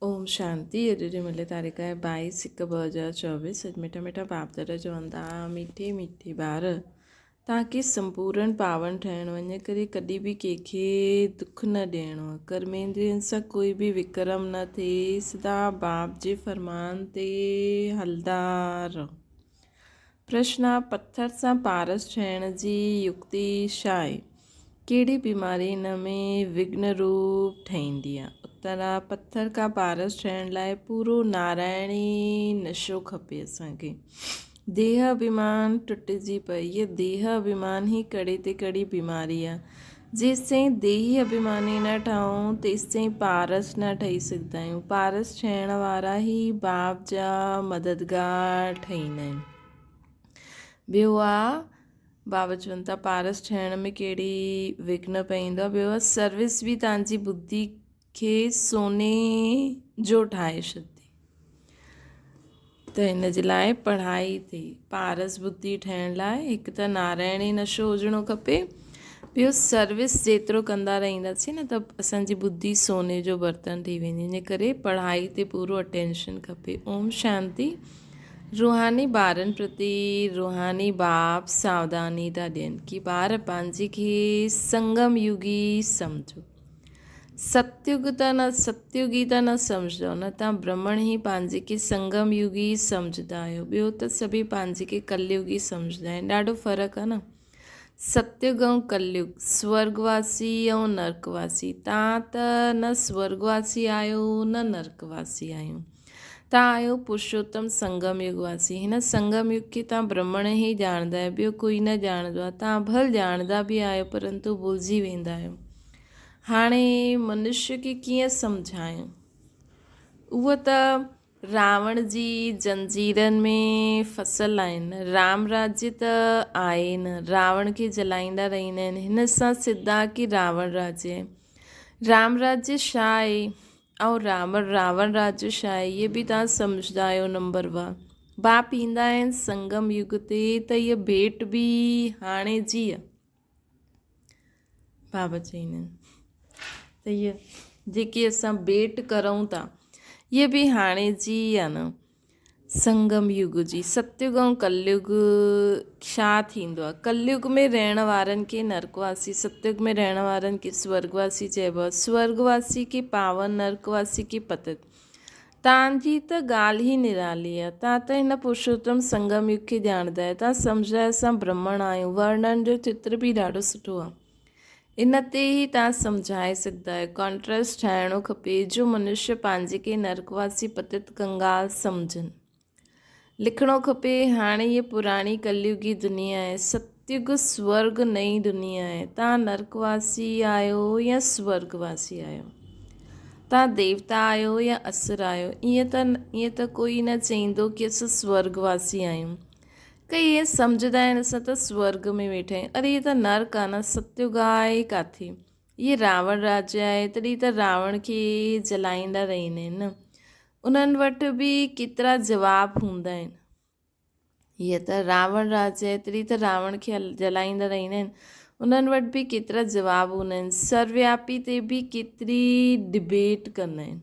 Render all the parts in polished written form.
ओम शांति। अॼु जी मिले तारीख़ आहे 22/1/2024। अॼु मिठा मिठा बाप दादा चवंदा मीठे मीठे ॿार तव्हांखे संपूर्ण पावन ठहिणो वञे करे कॾहिं बि कंहिंखे दुख न ॾियणो आहे। कर्मेंद्रियनि सां कोई बि विक्रम न थिए, सदा बाप जे फरमान ते हलंदा रहो। प्रश्न आहे, पत्थर सां पारस ठहिण जी युक्ति छा आहे? कहिड़ी बीमारी हिन में विघ्न रूप ठहींदी आहे? उत्तर आहे, पत्थर खां पारस ठहिण लाइ पूरो नारायणी नशो खपे असांखे। देह अभिमान टुटिजी पई। इहा देह अभिमान ई कड़ी ते कड़ी बीमारी आहे। जेसिताईं देही अभिमानी न ठहूं तेसिताईं पारस न ठही सघंदा आहियूं। पारस ठहिण वारा ई बाप जा मददगार ठहींदा आहिनि। ॿियो आहे, बाबा चवनि था पारस ठहिण में कहिड़ी विघ्न पवंदो आहे। ॿियो आहे, सर्विस बि तव्हांजी बुद्धि खे सोने जो ठाहे छॾंदी। त हिन जे लाइ पढ़ाई ते पारस बुद्धि ठहिण लाइ हिकु त नारायणी नशो हुजिणो खपे। ॿियो सर्विस जेतिरो कंदा रहंदासीं न त असांजी बुद्धि सोने जो बर्तन थी वेंदी। इन करे पढ़ाई ते पूरो अटेंशन खपे। ओम शांति। रूहानी ॿारनि प्रति रूहानी बाप सावधानी था ॾियनि कि ॿार पंहिंजे खे संगम युगी सम्झो। सतयुग त न सम्झो न, तव्हां ब्रह्मण ई पंहिंजे खे संगम युगी सम्झंदा आहियो। ॿियो त सभई पंहिंजे खे कलयुगी सम्झंदा आहिनि। ॾाढो फ़र्क़ु आहे न सतयुग ऐं कलयुग, स्वर्गवासी ऐं नरकवासी। तव्हां त न स्वर्गवासी आहियो न नरकवासी आहियो, तव्हां आहियो पुरुषोत्तम संगम युग वासी। हिन संगम युग खे तव्हां ब्रह्मण ई ॼाणंदा आहियो, ॿियो कोई न ॼाणंदो आहे। तव्हां भले ॼाणंदा बि आहियो परंतु भुलिजी वेंदा आहियो। हाणे मनुष्य खे कीअं सम्झायूं? उहो त रावण जी जंजीरनि में फसियल आहिनि। राम राज्य त आहे न, रावण खे जलाईंदा रहंदा आहिनि। हिन सां सिद्ध आहे कि रावण राज्य आहे। राम राज्य छा आहे ऐं रावण राज्य छा आहे, इहे बि तव्हां सम्झंदा आहियो। नंबर 1, बाप ईंदा आहिनि संगम युग ते त इहा भेट बि हाणे जी आहे। बाबा चवंदा आहिनि त इहा जेकी असां भेट करूं था इहा बि हाणे जी आहे न, संगम युग जी। सतयुग ऐं कलयुग छा थींदो आहे? कलयुग में रहण वारनि खे नरकवासी, सतयुग में रहण वारनि खे स्वर्गवासी चइबो आहे। स्वर्गवासी खे पावन, नरकवासी खे पतित। तव्हांजी त ॻाल्हि ई निराली आहे। तव्हां त हिन पुरुषोत्तम संगम युग खे ॼाणंदा आहियो। तव्हां सम्झायो असां ब्रह्मण आहियूं। वर्णन जो चित्र बि ॾाढो सुठो आहे, इन ते ई तव्हां सम्झाए सघंदा आहियो। कॉन्ट्रास्ट ठाहिणो खपे जो मनुष्य पंहिंजे खे नरकवासी पतित कंगाल सम्झनि। लिखणो खपे, हाणे ये पुराणी कलयुगी दुनिया आहे, सतयुग स्वर्ग नई दुनिया आहे। तव्हां नरकवासी आहियो या स्वर्गवासी आहियो, तव्हां देवता आहियो या असुर आहियो। ईअं त कोई न चईंदो कि असां स्वर्गवासी आहियूं। कई इहे सम्झंदा आहिनि असां त स्वर्ग में वेठा आहियूं। अरे इहे त नर्क आहे न, सतयुग आहे किथे? इहे रावण राज्य आहे, तॾहिं त रावण खे जलाईंदा रहंदा आहिनि न। उन्हनि वटि बि केतिरा जवाब हूंदा आहिनि। हीअ त रावण राज्य आहे तॾहिं त रावण खे जलाईंदा रहंदा आहिनि। उन्हनि वटि बि केतिरा जवाब हूंदा आहिनि। सर्वव्यापी ते बि केतिरी डिबेट कंदा आहिनि।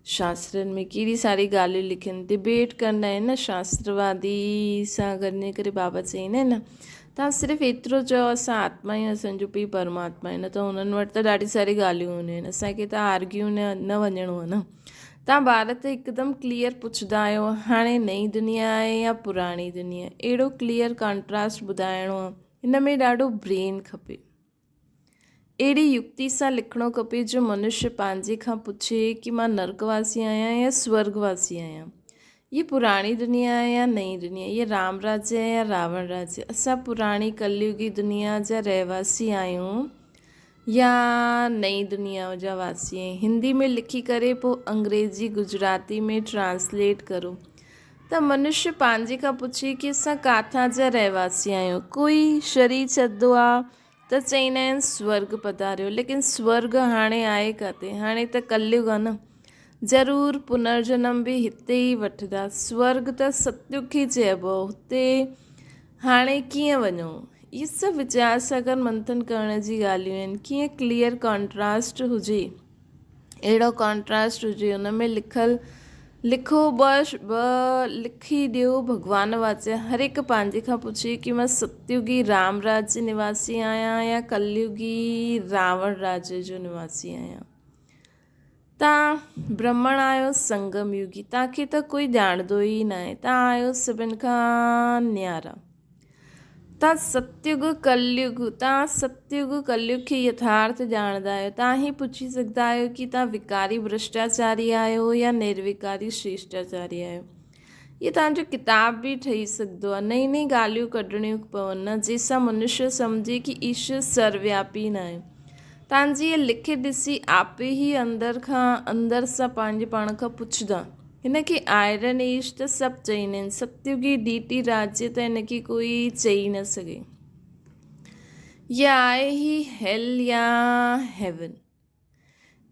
शास्त्रनि में केॾी सारी ॻाल्हियूं लिखियनि, डिबेट कंदा आहिनि न शास्त्रवादी सां गॾु करे। बाबा चईंदा आहिनि न, तव्हां सिर्फ़ु एतिरो चयो असां आत्मा आहियूं, असांजो पीउ परमात्मा आहे। न त हुननि वटि त ॾाढी सारी ॻाल्हियूं हूंदियूं आहिनि। असांखे त आर्ग्यू न वञिणो आहे न। तव्हां ॿार त हिकदमि क्लियर पुछंदा आहियो, हाणे नई दुनिया आहे या पुराणी दुनिया? अहिड़ो क्लियर कॉन्ट्रास्ट ॿुधाइणो आहे, हिन में ॾाढो ब्रेन खपे। अहिड़ी युक्ति सां लिखणो खपे जो मनुष्य पंहिंजे खां पुछे कि मां नरकवासी आहियां या स्वर्गवासी आहियां। ये पुराणी दुनिया आहे या नई दुनिया? ये राम राज्य आहे या रावण राज्य? असां पुराणी कलयुगी दुनिया जा रहवासी आहियूं या नई दुनिया जा वासी आहियूं? हिंदी में लिखी करे पोइ अंग्रेजी गुजराती में ट्रांसलेट करो त मनुष्य पंहिंजे खां पुछे कि असां किथां जा रहवासी आहियूं। कोई शरीर छॾंदो आहे त चईंदा आहिनि स्वर्ग पधारियो, लेकिन स्वर्ग हाणे आहे किथे? हाणे त कलयुग आहे न। ज़रूरु पुनर्जन्म बि हिते ई वठंदा। स्वर्ग त सतयुग खे चइबो, हुते हाणे कीअं वञूं? इहे सभु वीचार सां गॾु मंथन करण जी ॻाल्हियूं आहिनि। कीअं क्लियर कॉन्ट्रास्ट हुजे, अहिड़ो कॉन्ट्रास्ट हुजे हुन में लिखो लिखी ॾियो भॻवान वाचे हर हिकु पंहिंजे खां पुछे कि मां सतयुगी राम राज्य निवासी आहियां या कलयुगी रावण राज्य जो निवासी आहियां। तव्हां ब्राह्मण आहियो संगम युगी, तव्हांखे त कोई ॼाणंदो ई न आहे, तव्हां आहियो सभिनि खां न्यारा। तव्हां सतयुग कलयुग खे यथार्थ ॼाणंदा आहियो। तव्हां ही पुछी सघंदा आहियो कि तव्हां विकारी भ्रष्टाचारी आहियो या निर्विकारी श्रेष्ठाचारी आहियो। ये तव्हांजो किताब बि ठही सघंदो आहे। नई नई ॻाल्हियूं कढणियूं पवनि न, जंहिंसां मनुष्य सम्झे कि ईश्वर सर्वव्यापी न आहे। तव्हांजी इहे लिखी ॾिसी आपे ई अंदर सां पंहिंजे पाण खां पुछंदा, हिनखे आयरन एज त सभु चईंदा आहिनि, सतयुगी डीटी राज्य त हिनखे कोई चई न सघे। या आहे ही हेल या हेवन।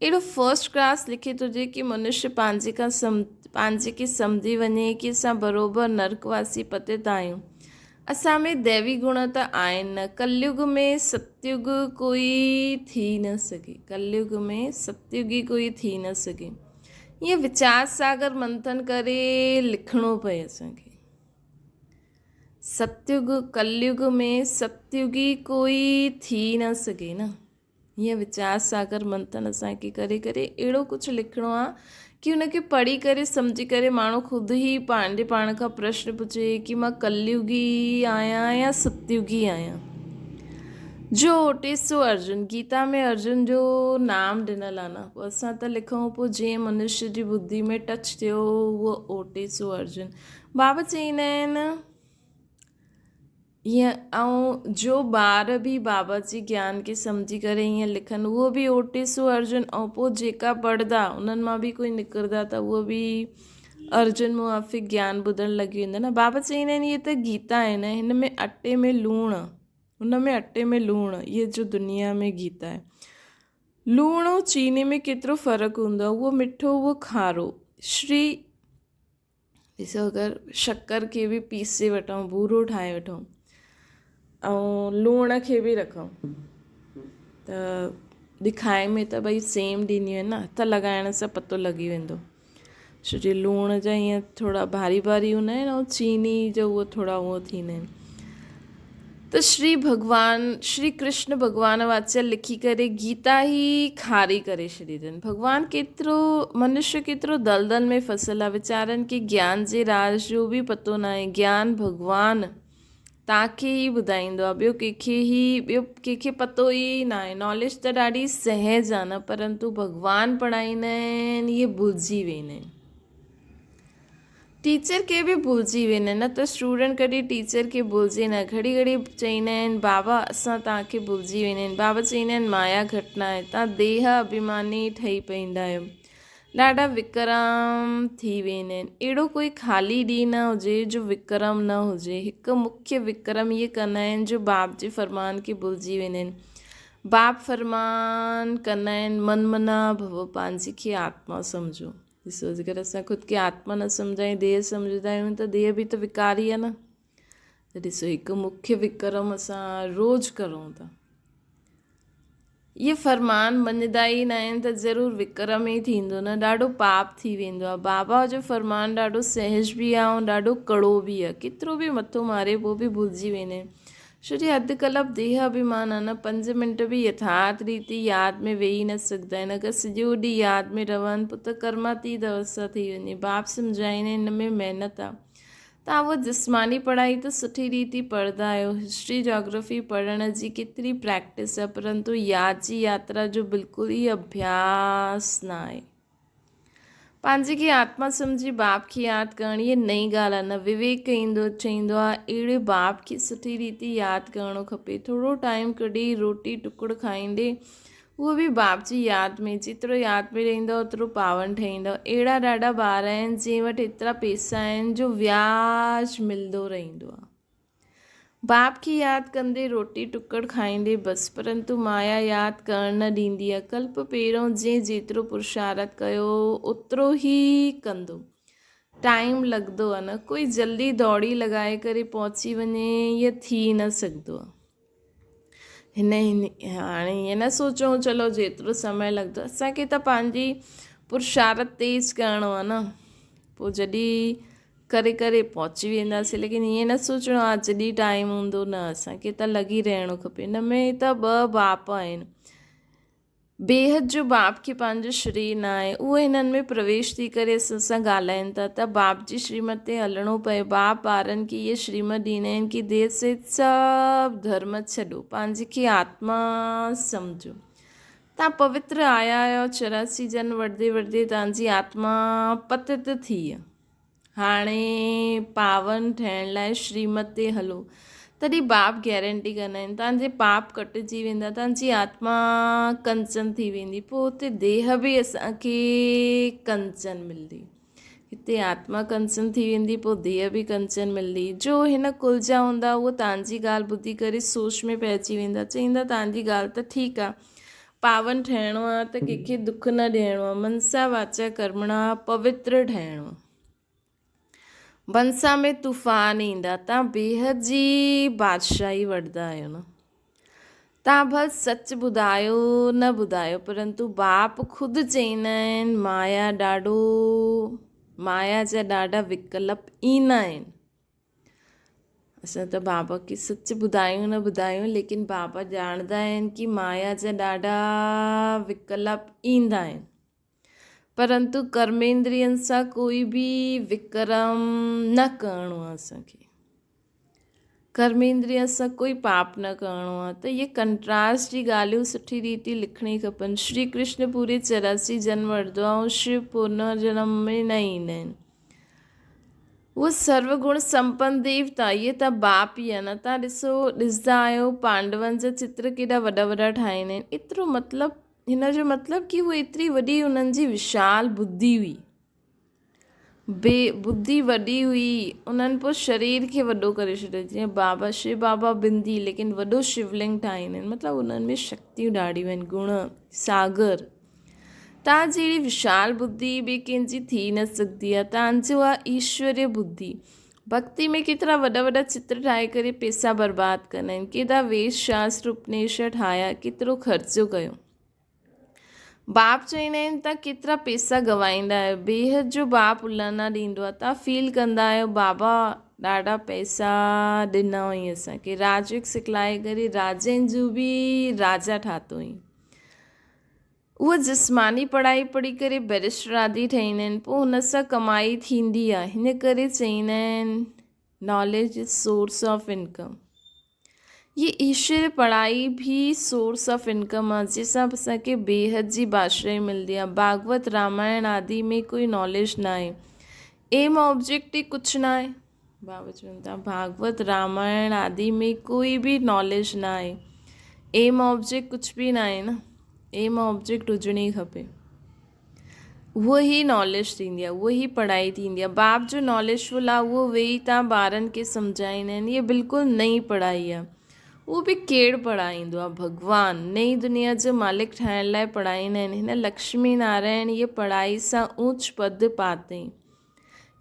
अहिड़ो फर्स्ट क्लास लिखित हुजे कि मनुष्य पंहिंजे खे सम्झी वञे कि असां बराबरि नरकवासी पतित आहियूं। असां में दैवी गुण त आहिनि न। कलयुग में सतयुग कोई थी न सघे, कलयुग में सतयुगी कोई थी न सघे। ईअं वीचार सागर मंथन करे लिखणो पए असांखे। सतयुग कलयुग में सतयुगी कोई थी न सघे न। हीअं वीचार सागर मंथन असांखे करे करे अहिड़ो कुझु लिखिणो आहे कि उनखे पढ़ी करे सम्झी करे माण्हू ख़ुदि ई पंहिंजे पाण खां प्रश्न पुछे कि मां कलयुगी आहियां या सतयुगी आहियां। जो ओटे सो अर्जुन, गीता में अर्जुन जो नाम ॾिनल आहे न, पोइ असां त लिखूं पोइ जंहिं मनुष्य जी बुद्धि में टच थियो उहो ओटे सो अर्जुन। बाबा चईंदा आहिनि ईअं, ऐं जो ॿार बि बाबा जी ज्ञान खे सम्झी करे ईअं लिखनि उहो बि ओटे सो अर्जुन। ऐं पोइ जेका पढ़ंदा उन्हनि मां बि कोई निकिरंदा त उहो बि अर्जुन मुआफ़िक ज्ञान ॿुधण लॻी वेंदा न। बाबा चईंदा आहिनि इहे त गीता आहे न, हिन में अटे में लूणु, हुन में अटे में लूणु, इहे जो दुनिया में गीता आहे। लूणु ऐं चीनी में केतिरो फ़र्क़ु हूंदो आहे, उहो मिठो उहो खारो। ॾिसो अगरि शक्कर खे बि पीसे वठूं, बूरो ठाहे वठूं ऐं लूण खे बि रखूं त ॾिखाए में त भई सेम ॾींदियूं आहिनि न, हथ लॻाइण सां पतो लॻी वेंदो। छो जो लूण जा ईअं थोरा भारी भारी हूंदा आहिनि ऐं चीनी जो उहो थोरा उहो थींदा आहिनि। त श्री कृष्ण भॻवान वाचल लिखी करे गीता ई खारी करे छॾी अथनि। भॻवानु मनुष्य केतिरो दलदल में फसियलु आहे, वीचारनि खे ज्ञान जे राज जो बि पतो न आहे। ज्ञान भॻवानु तव्हांखे ई ॿुधाईंदो आहे, ॿियो कंहिंखे पतो ई न आहे। नॉलेज त ॾाढी सहज आहे न, परंतु भॻवानु पढ़ाईंदा आहिनि इहे भुलिजी वेंदा आहिनि। टीचर खे बि भुलिजी वेंदा आहिनि न, त स्टूडेंट कॾहिं टीचर खे भुलिजे न। घड़ी घड़ी चईंदा आहिनि बाबा असां तव्हांखे भुलिजी वेंदा आहिनि। बाबा चईंदा आहिनि माया घटना आहे, तव्हां देह अभिमानी ठही पवंदा आहियो, ॾाढा विक्रम थी वेंदा आहिनि। अहिड़ो कोई ख़ाली ॾींहुं न हुजे जो विक्रम न हुजे। हिकु मुख्य विक्रम इहे कंदा आहिनि जो बाप जे फरमान खे भुलिजी वेंदा आहिनि। बाप फरमान कंदा आहिनि मन मना भव, पंहिंजी खे आत्मा सम्झो। ॾिसो अगरि असां ख़ुदि खे आत्मा न सम्झायूं, देह सम्झंदा आहियूं त देह बि त विकारी आहे न। त ॾिसो हिकु मुख्य विक्रम असां रोज़ु करूं था। इहे फरमान मञंदा ई न आहिनि त ज़रूरु विक्रम ई थींदो न, ॾाढो पाप थी वेंदो आहे। बाबा जो फरमान ॾाढो सहज बि आहे ऐं ॾाढो कड़ो बि आहे। केतिरो बि मथो मारे पोइ बि भुलिजी वेंदा आहिनि। छो जो अधु कलाक देह अभिमान आहे न, 5 मिंट बि यथार्थ रीति यादि में वेही न सघंदा आहिनि। अगरि सॼो ॾींहुं यादि में रहनि पोइ त कर्मातीत अवस्था थी वञे। बाप सम्झाईंदा आहिनि हिन में महिनत आहे। तव्हां उहा जिस्मानी पढ़ाई त सुठी रीति पढ़ंदा आहियो, हिस्ट्री जोग्राफी पढ़ण जी केतिरी प्रैक्टिस आहे, परंतु यादि जी यात्रा जो बिल्कुलु ई अभ्यास न आहे। पंहिंजे खे आत्मा सम्झी बाप खे यादि करणु इहा नई ॻाल्हि आहे न। विवेक चईंदो आहे अहिड़े बाप खे सुठी रीति यादि करणो खपे। थोरो टाइम कढी रोटी टुकुड़ खाईंदे उहो बि बाप जी यादि में, जेतिरो यादि में रहंदो ओतिरो पावन ठहींदो। अहिड़ा ॾाढा ॿार आहिनि जंहिं वटि एतिरा पैसा आहिनि जो व्याज मिलंदो रहंदो आहे। बाप खे यादि कंदे रोटी टुकड़ खाईंदे बसि, परंतु माया यादि करणु न ॾींदी आहे। कल्प पहिरों जेतिरो पुरुषार्थ कयो ओतिरो ई कंदो। टाइम लॻंदो आहे न, कोई जल्दी दौड़ी लॻाए करे पहुची वञे ईअं थी न सघंदो आहे। हाणे ईअं न सोचूं चलो जेतिरो समय लॻंदो, असांखे त पंहिंजी पुरुषार्थ तेज़ करिणो आहे न, पोइ जॾहिं करे करे पहुची वेंदासीं। लेकिन ईअं न सोचिणो आहे जॾहिं टाइम हूंदो, न, असांखे त लॻी रहणो खपे। हिन में त 2 बाप आहिनि। बेहद जो बाप खे पंहिंजो शरीर न आहे, उहे हिननि में प्रवेश थी करे असां सां ॻाल्हाइनि था त बाप जी श्रीमत ते हलणो पए। बाप ॿारनि खे इहे श्रीमत ॾींदा आहिनि कि देर से सभु धर्म छॾो, पंहिंजे खे आत्मा सम्झो। तव्हां पवित्र आया आहियो, 84 जन्म वठंदे वठंदे तव्हांजी आत्मा पतित थी आहे। हाणे पावन ठहिण लाइ श्रीमत ते हलो, तॾहिं बाप गैरेंटी कंदा आहिनि तव्हांजे पाप कटिजी वेंदा, तव्हांजी आत्मा कंचन थी वेंदी। पोइ हुते देह बि असांखे कंचन मिलंदी। हिते आत्मा कंचन थी वेंदी, पोइ देह बि कंचन मिलंदी। जो हिन कुल जा हूंदा उहो तव्हांजी ॻाल्हि ॿुधी करे सोच में पइजी वेंदा, चईंदा तव्हांजी ॻाल्हि त ठीकु आहे, पावन ठहिणो आहे त कंहिंखे दुख न ॾियणो आहे, मनसा वाचा कर्मणा पवित्र ठहिणो आहे। बनसा में तूफ़ान ईंदा, तव्हां बेहद जी बादशाही वठंदा आहियो न। तव्हां बसि सच ॿुधायो न ॿुधायो, परंतु बाप ख़ुदि चईंदा आहिनि माया जा ॾाढा विकल्प ईंदा आहिनि। असां त बाबा खे सच ॿुधायूं न ॿुधायूं, लेकिन बाबा ॼाणंदा आहिनि कि माया जा ॾाढा विकल्प ईंदा आहिनि। परंतु कर्मेंद्रियनि सां कोई बि विक्रम न करिणो आहे असांखे, कर्मेंद्रिय सां कोई पाप न करिणो आहे। त इहे कंट्रास्ट जी ॻाल्हियूं सुठी रीति लिखणी खपनि। श्री कृष्ण पूरे 84 जन्म वठंदो आहे ऐं शिव पुनर्जन्म में न ईंदा आहिनि। उहो सर्वगुण संपन्न देवता, इहे त बाप ई आहे न। तव्हां ॾिसंदा आहियो पांडवनि जा चित्र केॾा वॾा वॾा ठाहींदा आहिनि। एतिरो मतिलबु, हिन जो मतिलबु कि उहा एतिरी वॾी उन्हनि जी विशाल बुद्धि हुई, बुद्धि वॾी हुई। उन्हनि पोइ शरीर खे वॾो करे छॾियो, जीअं बाबा शिव बाबा बिंदी, लेकिन वॾो शिवलिंग ठाहींदा आहिनि। मतिलबु उन्हनि में शक्तियूं ॾाढियूं आहिनि, गुण सागर। तव्हां जहिड़ी विशाल बुद्धि ॿिए कंहिंजी थी न सघंदी आहे। तव्हांजो आहे ईश्वरीय बुद्धि। भक्ति में केतिरा वॾा वॾा चित्र ठाहे करे पैसा बर्बादु कंदा आहिनि, केॾा वेद शास्त्र उपनिषद ठाहिया, केतिरो ख़र्चो कयो। बाप चईंदा आहिनि तव्हां केतिरा पैसा गवाईंदा आहियो, बेहद जो बाप उलाना ॾींदो आहे। तव्हां फील कंदा आहियो बाबा ॾाढा पैसा ॾिना हुई असांखे, राजयोग सिखलाए करे राजनि जो बि राजा ठातो हुई। उहा जिस्मानी पढ़ाई पढ़ी करे बैरिस्टर आदि ठहींदा आहिनि, पोइ हुन सां कमाई थींदी आहे। हिन करे चईंदा आहिनि knowledge is source of income. ये ईश्वर पढ़ाई भी सोर्स ऑफ इनकम आहे, जंहिंसां असांखे बेहद जी बादशाही मिलंदी आहे। भागवत रामायण आदि में कोई नॉलेज न आहे, एम ऑब्जेक्ट ई कुझु न आहे। बाबा चवनि था भागवत रामायण आदि में कोई बि नॉलेज न आहे, एम ऑब्जेक्ट कुझु बि न आहे न। एम ऑब्जेक्ट हुजणी खपे, उहो ई नॉलेज थींदी आहे, उहो ई पढ़ाई थींदी आहे। बाप जो नॉलेजफुल आहे, उहो वेही तव्हां ॿारनि खे सम्झाईंदा आहिनि। इहा बिल्कुलु नई पढ़ाई आहे। उहो बि केरु पढ़ाईंदो आहे? भॻवानु नई दुनिया जो मालिक ठाहिण लाइ पढ़ाईंदा आहिनि। हिन लक्ष्मी नारायण इहा पढ़ाई सां ऊच पद पातई।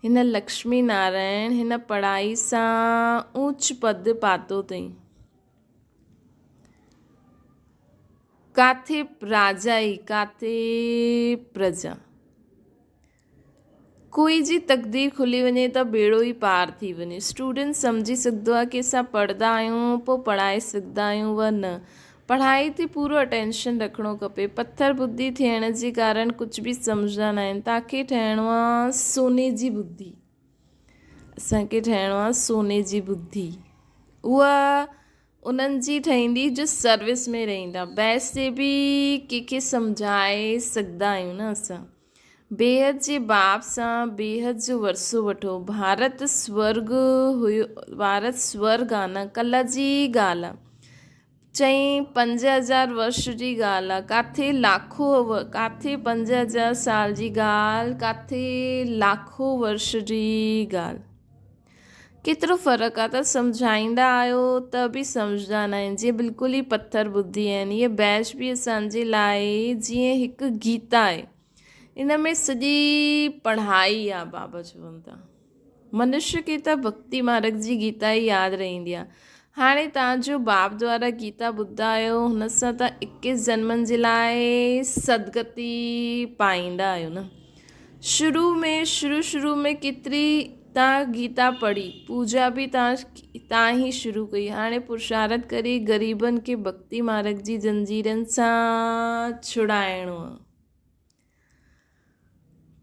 हिन लक्ष्मी नारायण हिन पढ़ाई सां ऊच पद पातो अथई। काथे राजा ई काथे प्रजा। कोई जी तक़दीर खुली वञे त बेड़ो ई पार थी वञे। स्टूडेंट सम्झी सघंदो आहे कि असां पढ़ंदा आहियूं पोइ पढ़ाए सघंदा आहियूं व न। पढ़ाई ते पूरो अटेंशन रखिणो खपे। पथर बुद्धि थियण जे कारण कुझु बि सम्झंदा न आहिनि। तव्हांखे ठहिणो आहे सोने जी बुद्धि, असांखे ठहिणो आहे सोने जी बुद्धि। उहा उन्हनि जी ठहींदी जो सर्विस में रहंदा। बैस ते बि कंहिंखे सम्झाए सघंदा आहियूं न असां। बेहद जे बाप सां बेहद जो वरसो वठो। भारत स्वर्ग हुयो, भारत स्वर्ग आहे न, कल्ह जी ॻाल्हि आहे। चई 5000 वर्ष जी ॻाल्हि आहे, काथे लाखों, काथे 5000 साल जी ॻाल्हि, काथे लाखों वर्ष जी ॻाल्हि। केतिरो फ़र्क़ु आहे। त सम्झाईंदा आहियो त बि सम्झंदा न आहिनि, जीअं बिल्कुलु ई पथर बुद्धि आहिनि। इहे बैच बि असांजे लाइ जीअं हिकु गीता आहे, इन में सॼी पढ़ाई आहे। बाबा चवनि था मनुष्य खे त भक्ति मार्ग जी गीता ई यादि रहंदी आहे। हाणे तव्हांजो बाप द्वारा गीता ॿुधायो हुन सां तव्हां 21 जन्मनि जे लाइ सदगति पाईंदा आहियो न। शुरू में केतिरी तव्हां गीता पढ़ी, पूजा बि तव्हां ही शुरू कई। हाणे पुरुषार्थ करे ग़रीबनि खे भक्ति मार्ग जी जंजीरनि सां छुड़ाइणो आहे।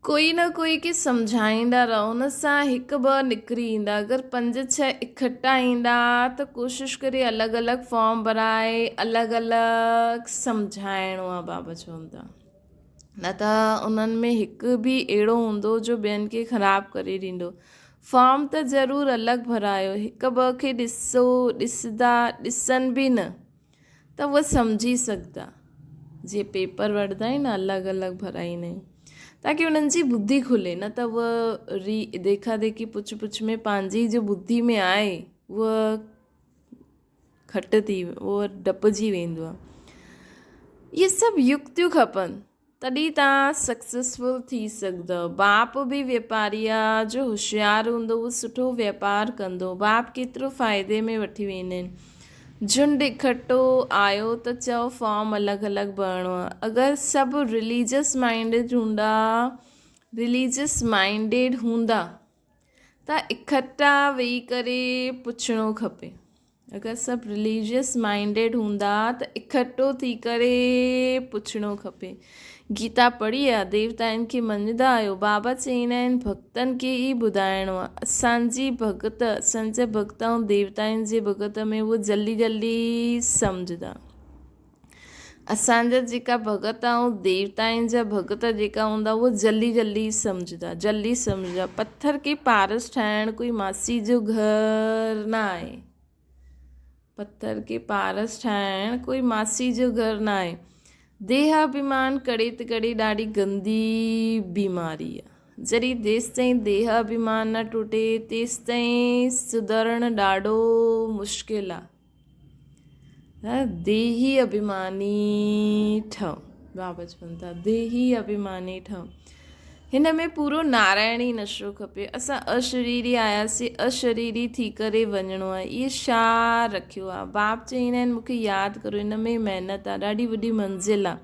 कोई न कोई खे सम्झाईंदा रहो, हुन सां हिकु ॿ निकिरी ईंदा। अगरि 5-6 इकट्ठा ईंदा त कोशिशि करे अलॻि अलॻि फॉर्म भराए अलॻि अलॻि सम्झाइणो आहे, बाबा चवनि था। न त उन्हनि में हिकु बि अहिड़ो हूंदो जो ॿियनि खे ख़राबु करे ॾींदो। फॉर्म त ज़रूरु अलॻि भरायो, हिकु ॿ खे ॾिसनि बि न त उहे सम्झी सघंदा। जीअं पेपर वठंदा आहिनि न, अलॻि अलॻि भराईंदा आहिनि ताकी उन्हनि जी बुद्धि खुले। न त उहा देखा देखी पुछ में पंहिंजी जो बुद्धि में आहे उहा घटि थी, उहा डपिजी वेंदो आहे। इहे सभु युक्तियूं खपनि, तॾहिं तव्हां सक्सेसफुल थी सघंदव। बाप बि वापारी आहे, जो होशियारु हूंदो उहो सुठो वापारु कंदो। बाप केतिरो फ़ाइदे में वठी वेंदा आहिनि। झुंड इकट्ठो आयो त चओ फॉर्म अलॻि अलॻि भरिणो आहे। अगरि सभु रिलीजियस माइंडेड हूंदा त इकट्ठा वेही करे पुछणो खपे। अगरि सभु रिलीजियस माइंडेड हूंदा त इकट्ठो थी करे पुछणो खपे। गीता पढ़ी आहे, देवताउनि खे मञंदा आहियो। बाबा चईंदा आहिनि भक्तनि खे ई ॿुधाइणो आहे। असांजी भॻत, असांजा भक्त ऐं देवताउनि जे भॻत में उहो जल्दी सम्झंदा। असांजा जेका भॻत ऐं देवताउनि जा भॻत जेका हूंदा उहो जल्दी सम्झंदा। पत्थर खे पारस ठाहिणु कोई मासी जो घर न आहे। पत्थर खे पारस ठाहिणु कोई मासी जो घर न आहे। देहाभिमान करे त करे ॾाढी गंदी बीमारी आहे। जॾहिं जेसि ताईं देहाभिमान न टुटे तेसि ताईं सुधरणु ॾाढो मुश्किल आहे। देही अभिमानी ठहो, बाबा चवनि था देही अभिमानी ठहो। हिन में पूरो नारायणी नशो खपे। असां अशरीरी आयासीं, अशरीरी थी करे वञिणो आहे। इहे छा रखियो आहे? बाप चईंदा आहिनि मूंखे यादि करो, हिन में महिनत आहे, ॾाढी वॾी मंज़िल आहे।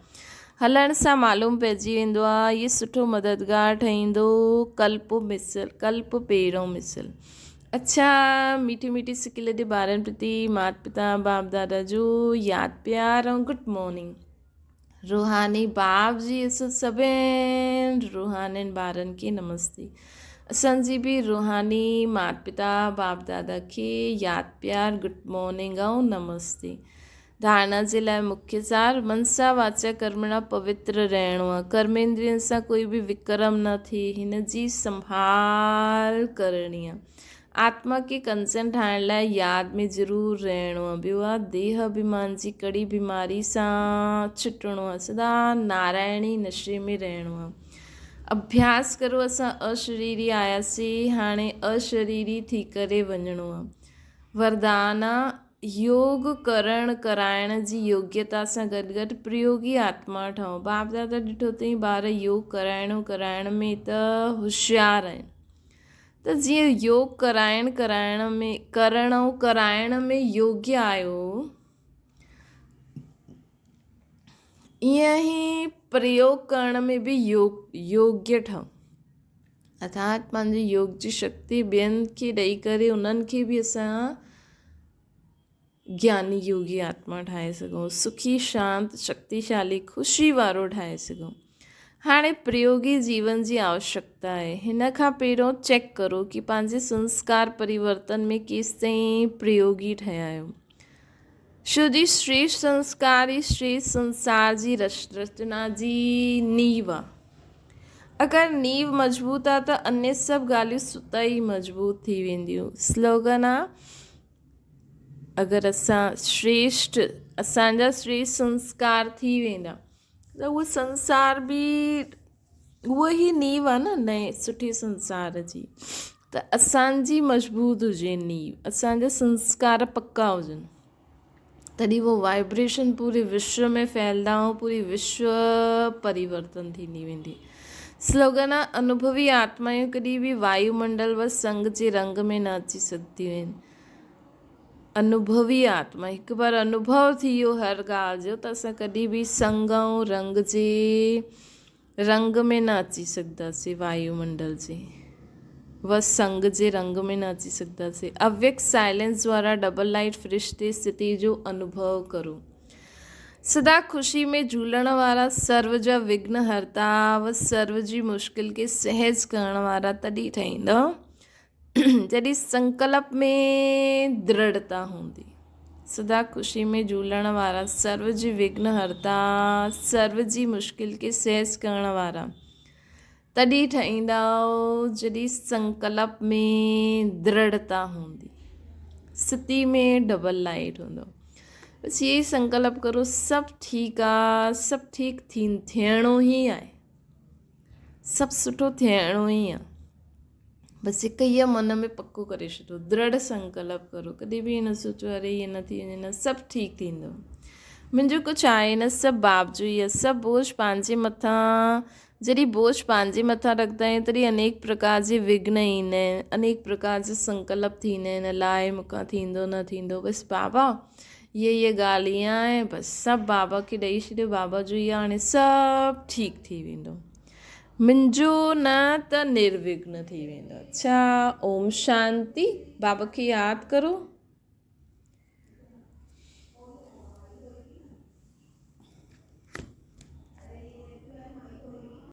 हलण सां मालूम पइजी वेंदो आहे। इहे सुठो मददगार ठहींदो। कल्प पहिरों मिसल। अच्छा, मीठी मीठी सिकी जे ॿारनि प्रति माता पिता बाप दादा जो यादि प्यार ऐं गुड मॉर्निंग। रूहानी बाप जी सभिनि रूहानी ॿारनि खे नमस्ते। असांजी बि रूहानी माता पिता बाप दादा खे यादि प्यार गुड मॉर्निंग ऐं नमस्ते। धारणा जे लाइ मुख्य सार, मनसा वाचा कर्मणा पवित्र रहणो आहे। कर्मेंद्रियनि सां कोई बि विक्रम न थिए, हिन जी संभाल करणी आहे। आत्मा खे कंचन ठाहिण लाइ यादि में ज़रूरु रहणो आहे। ॿियो आहे देह अभिमान जी कड़ी बीमारी सां छुटणो आहे। सदा नारायणी नशे में रहणो आहे। अभ्यास करो। असां अशरीरी आयासीं, हाणे अशरीरी थी करे वञिणो आहे। वरदान योग कराइण जी योग्यता सां गॾु गॾु प्रयोगी आत्मा ठहो। बाप दादा ॾिठो अथई ॿार योग कराइण में त होशियारु आहिनि। त जीअं योग कराइण में योग्य आहियो, ईअं ई प्रयोग करण में बि योग्य ठहो। अर्थात पंहिंजे योग जी शक्ति ॿियनि खे ॾेई करे उन्हनि खे बि असां ज्ञानी योगी आत्मा ठाहे सघूं, सुखी शांत शक्तिशाली ख़ुशी वारो ठाहे सघूं। हाणे प्रयोगी जीवन जी आवश्यकता आहे। हिन खां पहिरियों चेक करो कि पंहिंजे संस्कार परिवर्तन में केसि ताईं प्रयोगी ठहिया आहियो। छो जी श्रेष्ठ संस्कार ई श्रेष्ठ संसार जी रचना जी नींव आहे। अगरि नींव मज़बूत आहे त अन्य सभु ॻाल्हियूं सुत ई मज़बूत थी वेंदियूं। स्लोगन आहे, अगरि असांजा श्रेष्ठ संस्कार थी वेंदा त उहो संसार बि उहा ई नींव आहे न नए सुठे संसार जी। त असांजी मज़बूत हुजे नींव, असांजा संस्कार पक्का हुजनि, तॾहिं वो वाइब्रेशन पूरे विश्व में फैलंदा ऐं पूरी विश्व परिवर्तन थींदी वेंदी। स्लोगन आहे, अनुभवी आत्मायूं कॾहिं बि वायुमंडल व संग जे रंग में न अची सघंदियूं आहिनि। अनुभवी आत्मा, हिकु बार अनुभव थी वियो हर ॻाल्हि जो, त असां कॾहिं बि संग ऐं रंग जे रंग में न अची सघंदासीं, वायुमंडल जे बसि संग जे रंग में न अची सघंदासीं। अव्यक्त साइलेंस द्वारा डबल लाइट फ़रिश्ते स्थिति जो अनुभव करो। सदा ख़ुशी में झूलण वारा, सर्व जा विघ्न हरता व सर्व जी मुश्किल खे सहज करण वारा तॾहिं ठहींदव जॾहिं संकल्प में दृढ़ता हूंदी। सदा ख़ुशी में झूलण वारा, सर्व जी विघ्न हरता, सर्व जी मुश्किल खे सहज करण वारा तॾहिं ठहींदव जॾहिं संकल्प में दृढ़ता हूंदी, स्थिति में डबल लाइट हूंदो। बस यही संकल्प करो, सभु ठीकु आहे, सभु ठीकु थियणो ई आहे, सभु सुठो थियणो ई आहे। बसि हिकु इहा मन में पको करे छॾो, दृढ़ संकल्प करो, कॾहिं बि न सोचो अरे इहे न थी वञे, न, सभु ठीकु थींदो। मुंहिंजो कुझु आहे न, सभु बाप जो ई आहे। सभु बोझ पंहिंजे मथां, जॾहिं बोझ पंहिंजे मथां रखंदा आहियूं तॾहिं अनेक प्रकार जे विघ्न ईंदा आहिनि, अनेक प्रकार जे संकल्प थींदा आहिनि, अलाए मूंखां थींदो न थींदो। बसि बाबा इहा ॻाल्हि ईअं आहे, बसि सभु बाबा खे ॾेई छॾियो, बाबा जो ई आहे, हाणे सभु ठीकु थी वेंदो, मुंहिंजो न त निर्विघ्न थी वेंदो। अच्छा, ओम शांति। बाबा खे यादि करो।